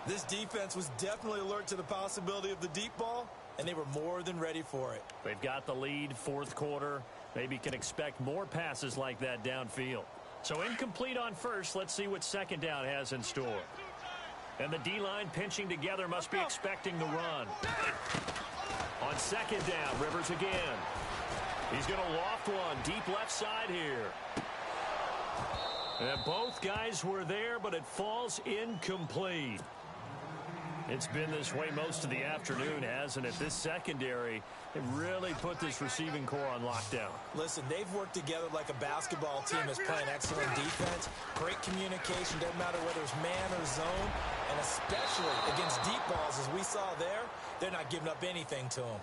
This defense was definitely alert to the possibility of the deep ball, and they were more than ready for it. They've got the lead, fourth quarter. Maybe can expect more passes like that downfield. So incomplete on first. Let's see what second down has in store. And the D-line pinching together must be expecting the run. On second down, Rivers again. He's going to loft one deep left side here. And both guys were there, but it falls incomplete. It's been this way most of the afternoon, hasn't it? This secondary, it really put this receiving core on lockdown. Listen, they've worked together like a basketball team that's playing excellent defense. Great communication, doesn't matter whether it's man or zone. And especially against deep balls, as we saw there, they're not giving up anything to them.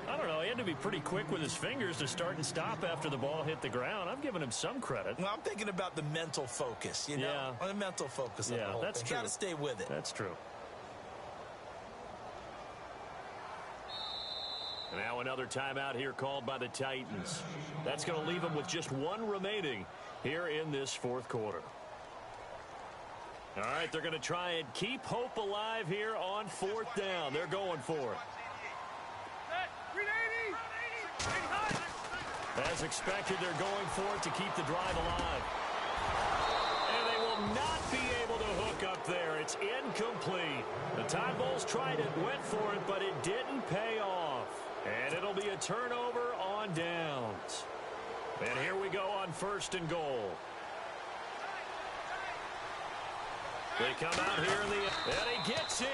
I don't know. He had to be pretty quick with his fingers to start and stop after the ball hit the ground. I'm giving him some credit. Well, I'm thinking about the mental focus, you know? Yeah. The mental focus of the whole that's thing. true. Got to stay with it. That's true. Now another timeout here called by the Titans. That's going to leave them with just 1 remaining here in this fourth quarter. All right, they're going to try and keep hope alive here on fourth down. They're going for it. As expected, they're going for it to keep the drive alive. And they will not be able to hook up there. It's incomplete. The Tide Bulls tried it, went for it, but it didn't pay off. And it'll be a turnover on downs. And here we go on first and goal. They come out here in the and he gets in.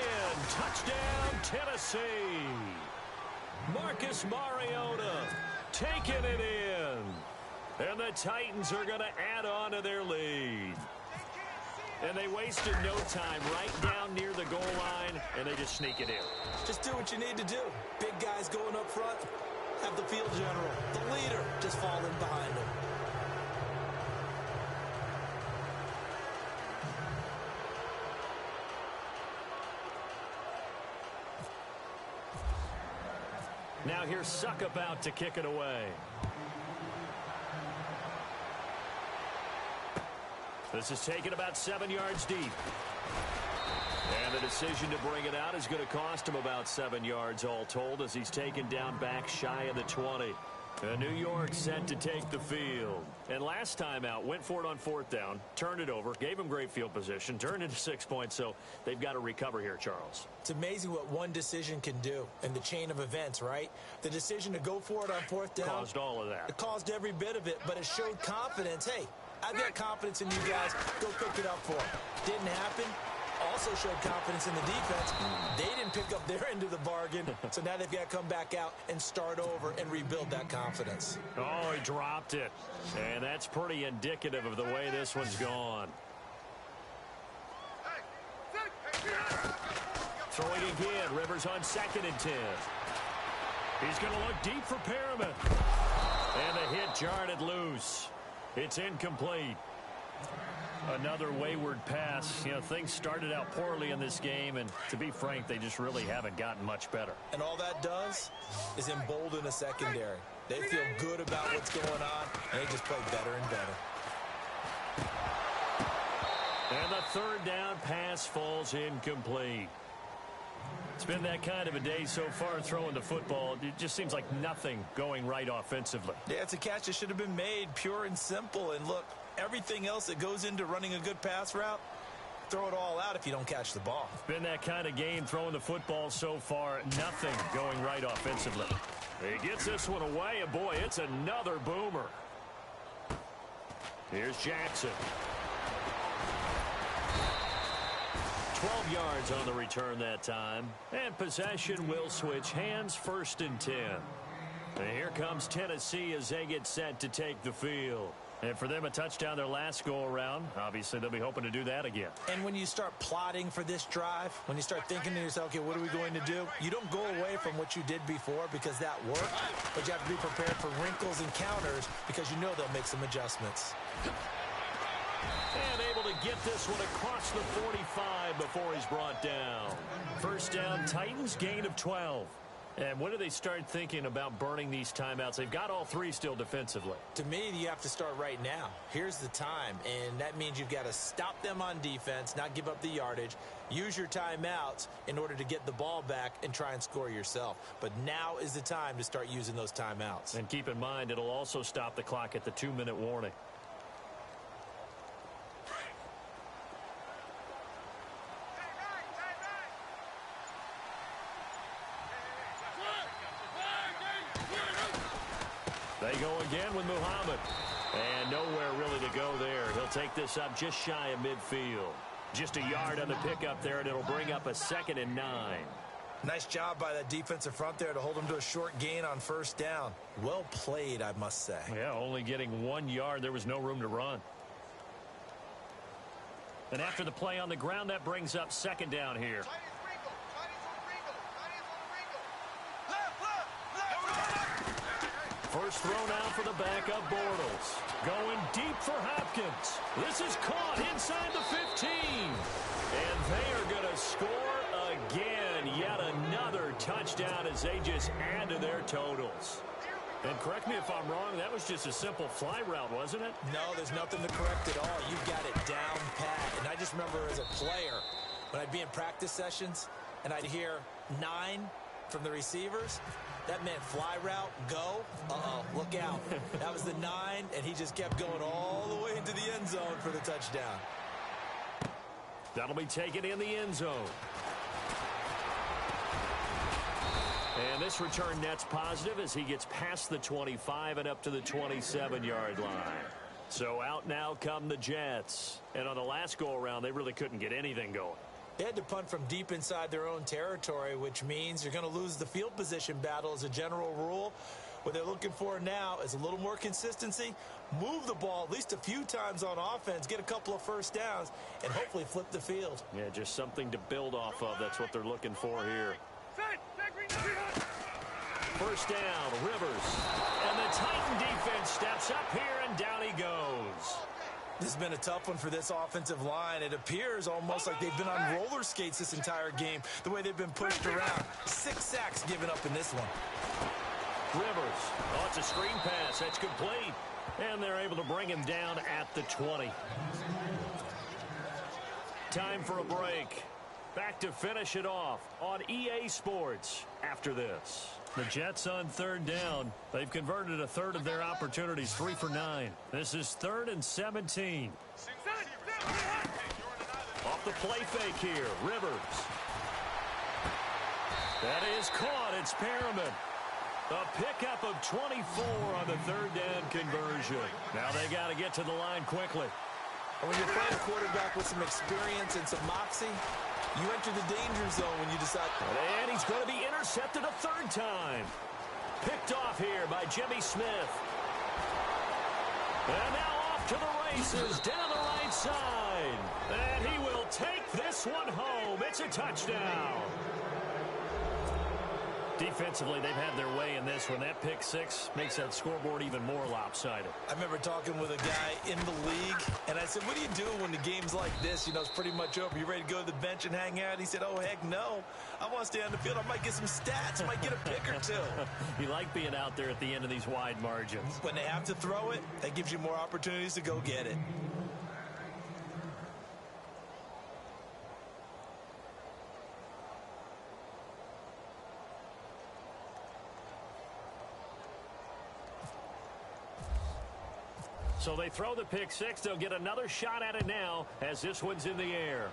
Touchdown, Tennessee. Marcus Mariota taking it in. And the Titans are going to add on to their lead. And they wasted no time right down near the goal line, and they just sneak it in. Just do what you need to do. Big guys going up front. Have the field general, the leader, just fall in behind him. Now here's Suckabout to kick it away. This is taken about 7 yards deep. And the decision to bring it out is going to cost him about 7 yards all told as he's taken down back shy of the 20. New York set to take the field. And last time out, went for it on fourth down, turned it over, gave him great field position, turned into 6 points, so they've got to recover here, Charles. It's amazing what one decision can do in the chain of events, right? The decision to go for it on fourth down. Caused all of that. It caused every bit of it, but it showed confidence. Hey, I've got confidence in you guys. Go pick it up for them. Didn't happen. Also showed confidence in the defense. They didn't pick up their end of the bargain, so now they've got to come back out and start over and rebuild that confidence. Oh, he dropped it. And that's pretty indicative of the way this one's gone. Throwing again. Rivers on 2nd and 10. He's going to look deep for Perriman. And the hit jarred it loose. It's incomplete. Another wayward pass. You know, things started out poorly in this game, and to be frank, they just really haven't gotten much better. And all that does is embolden the secondary. They feel good about what's going on, and they just play better and better. And the third down pass falls incomplete. It's been that kind of a day so far throwing the football. It just seems like nothing going right offensively. Yeah, it's a catch that should have been made, pure and simple. And look, everything else that goes into running a good pass route, throw it all out if you don't catch the ball. Been that kind of game throwing the football so far. Nothing going right offensively. He gets this one away, and boy, it's another boomer. Here's Jackson. 12 yards on the return that time. And possession will switch hands, 1st and 10. And here comes Tennessee as they get set to take the field. And for them, a touchdown their last go-around. Obviously, they'll be hoping to do that again. And when you start plotting for this drive, when you start thinking to yourself, okay, what are we going to do? You don't go away from what you did before because that worked, but you have to be prepared for wrinkles and counters because you know they'll make some adjustments. And able to get this one across the 45 before he's brought down. 1st down, Titans, gain of 12. And when do they start thinking about burning these timeouts? They've got all 3 still defensively. To me, you have to start right now. Here's the time, and that means you've got to stop them on defense, not give up the yardage, use your timeouts in order to get the ball back and try and score yourself. But now is the time to start using those timeouts. And keep in mind, it'll also stop the clock at the 2-minute warning. They go again with Muhammad. And nowhere really to go there. He'll take this up just shy of midfield. Just a yard on the pickup there, and it'll bring up a 2nd and 9. Nice job by that defensive front there to hold him to a short gain on 1st down. Well played, I must say. Yeah, only getting 1 yard. There was no room to run. And after the play on the ground, that brings up 2nd down here. First thrown out for the backup Bortles. Going deep for Hopkins. This is caught inside the 15. And they are going to score again. Yet another touchdown as they just add to their totals. And correct me if I'm wrong, that was just a simple fly route, wasn't it? No, there's nothing to correct at all. You've got it down pat. And I just remember as a player, when I'd be in practice sessions and I'd hear 9 from the receivers, that meant fly route, go. Uh-oh, look out. That was the 9, and he just kept going all the way into the end zone for the touchdown. That'll be taken in the end zone. And this return net's positive as he gets past the 25 and up to the 27-yard line. So out now come the Jets. And on the last go-around, they really couldn't get anything going. They had to punt from deep inside their own territory, which means you're going to lose the field position battle as a general rule. What they're looking for now is a little more consistency, move the ball at least a few times on offense, get a couple of 1st downs, and hopefully flip the field. Yeah, just something to build off of. That's what they're looking for here. 1st down, Rivers. And the Titan defense steps up here, and down he goes. This has been a tough one for this offensive line. It appears almost like they've been on roller skates this entire game, the way they've been pushed around. 6 sacks given up in this one. Rivers. Oh, it's a screen pass. That's complete. And they're able to bring him down at the 20. Time for a break. Back to finish it off on EA Sports after this. The Jets on 3rd down. They've converted a 1/3 of their opportunities, 3 for 9. This is 3rd and 17. Off the play fake here, Rivers. That is caught. It's Perriman. A pickup of 24 on the 3rd down conversion. Now they got to get to the line quickly. And when you're playing a quarterback with some experience and some moxie, you enter the danger zone when you decide. And he's going to be intercepted a 3rd time. Picked off here by Jimmy Smith. And now off to the races down the right side. And he will take this one home. It's a touchdown. Defensively, they've had their way in this one. That pick 6 makes that scoreboard even more lopsided. I remember talking with a guy in the league, and I said, what do you do when the game's like this? You know, it's pretty much over. You ready to go to the bench and hang out? He said, oh, heck no. I want to stay on the field. I might get some stats. I might get a pick or 2. You like being out there at the end of these wide margins. When they have to throw it, that gives you more opportunities to go get it. So they throw the pick 6. They'll get another shot at it now as this one's in the air.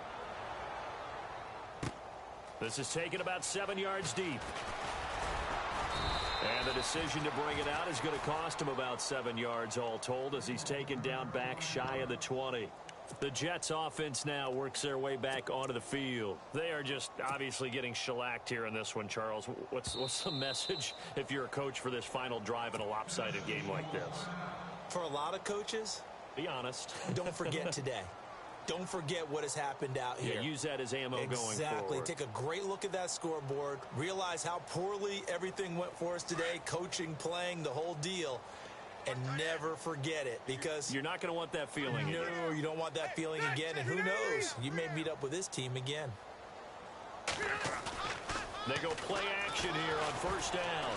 This is taken about 7 yards deep. And the decision to bring it out is going to cost him about 7 yards all told as he's taken down back shy of the 20. The Jets offense now works their way back onto the field. They are just obviously getting shellacked here in this one, Charles. What's the message if you're a coach for this final drive in a lopsided game like this? For a lot of coaches, be honest. Don't forget today. Don't forget what has happened out here. Yeah, use that as ammo going forward. Exactly. Take a great look at that scoreboard. Realize how poorly everything went for us today. Coaching, playing, the whole deal. And never forget it, because you're not going to want that feeling again. No, you don't want that feeling again. And who knows? You may meet up with this team again. They go play action here on first down.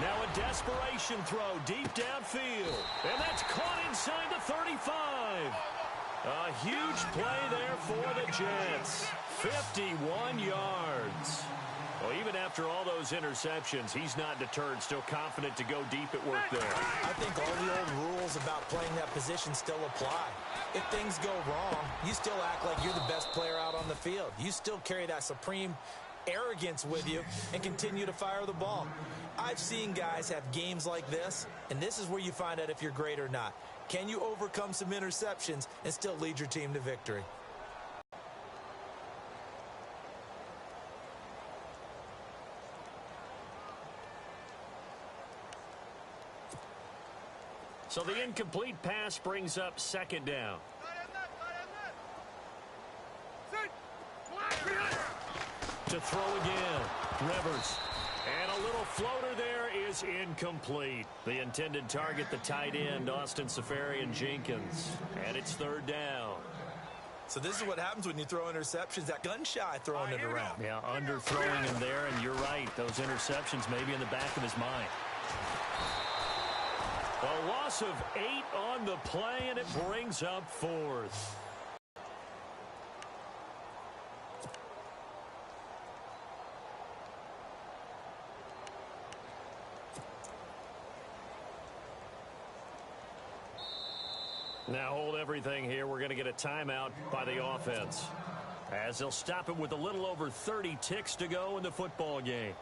Now a desperation throw deep downfield. And that's caught inside the 35. A huge play there for the Jets. 51 yards. Well, even after all those interceptions, he's not deterred, still confident to go deep at work there. I think all the old rules about playing that position still apply. If things go wrong, you still act like you're the best player out on the field. You still carry that supreme arrogance with you and continue to fire the ball. I've seen guys have games like this, and this is where you find out if you're great or not. Can you overcome some interceptions and still lead your team to victory? So the incomplete pass brings up second down. To throw again, Rivers. And a little floater there is incomplete. The intended target, the tight end, Austin Seferian-Jenkins. And it's third down. So this is what happens when you throw interceptions. That gun-shy throwing it around. Yeah, underthrowing him there, and you're right. Those interceptions may be in the back of his mind. A loss of 8 on the play, and it brings up fourth. Now hold everything here. We're going to get a timeout by the offense, as they'll stop it with a little over 30 ticks to go in the football game.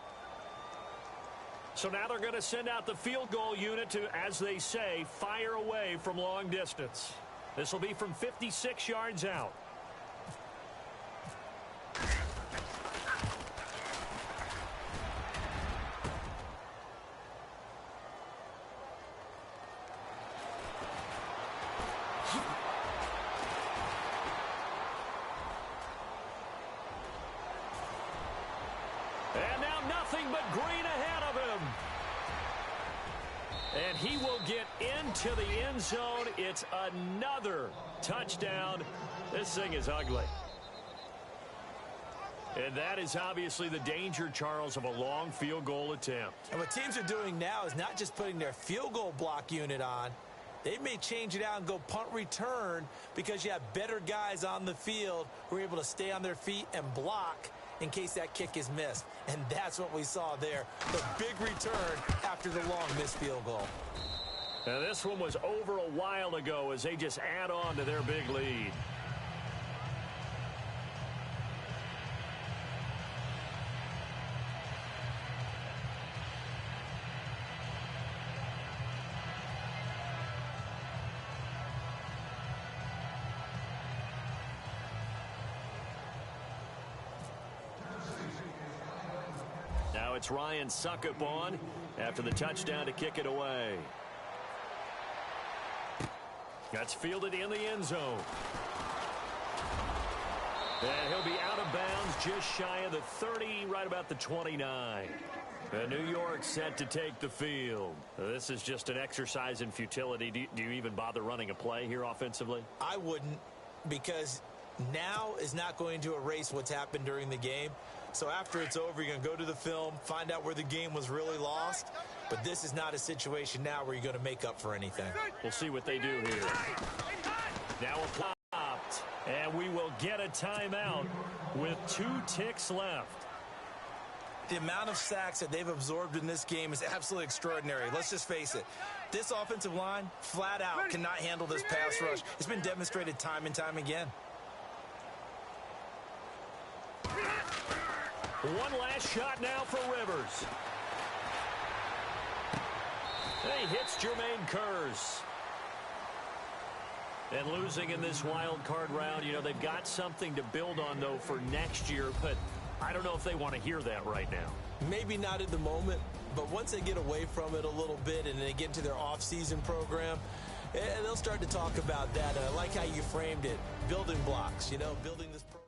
So now they're going to send out the field goal unit to, as they say, fire away from long distance. This will be from 56 yards out. And now nothing but green ahead of him. And he will get into the end zone. It's another touchdown. This thing is ugly. And that is obviously the danger, Charles, of a long field goal attempt. And what teams are doing now is not just putting their field goal block unit on. They may change it out and go punt return because you have better guys on the field who are able to stay on their feet and block in case that kick is missed. And that's what we saw there. The big return after the long missed field goal. Now this one was over a while ago as they just add on to their big lead. Now it's Ryan Suckup on after the touchdown to kick it away. That's fielded in the end zone. And he'll be out of bounds just shy of the 30, right about the 29. And New York set to take the field. This is just an exercise in futility. Do you even bother running a play here offensively? I wouldn't, because now is not going to erase what's happened during the game. So after it's over, you're going to go to the film, find out where the game was really lost. But this is not a situation now where you're going to make up for anything. We'll see what they do here. Now popped, and we will get a timeout with 2 ticks left. The amount of sacks that they've absorbed in this game is absolutely extraordinary. Let's just face it. This offensive line, flat out, cannot handle this pass rush. It's been demonstrated time and time again. One last shot now for Rivers. He hits Jermaine Kurz. And losing in this wild card round, you know, they've got something to build on, though, for next year. But I don't know if they want to hear that right now. Maybe not in the moment, but once they get away from it a little bit and they get into their off-season program, they'll start to talk about that. I like how you framed it, building blocks, you know, building this program.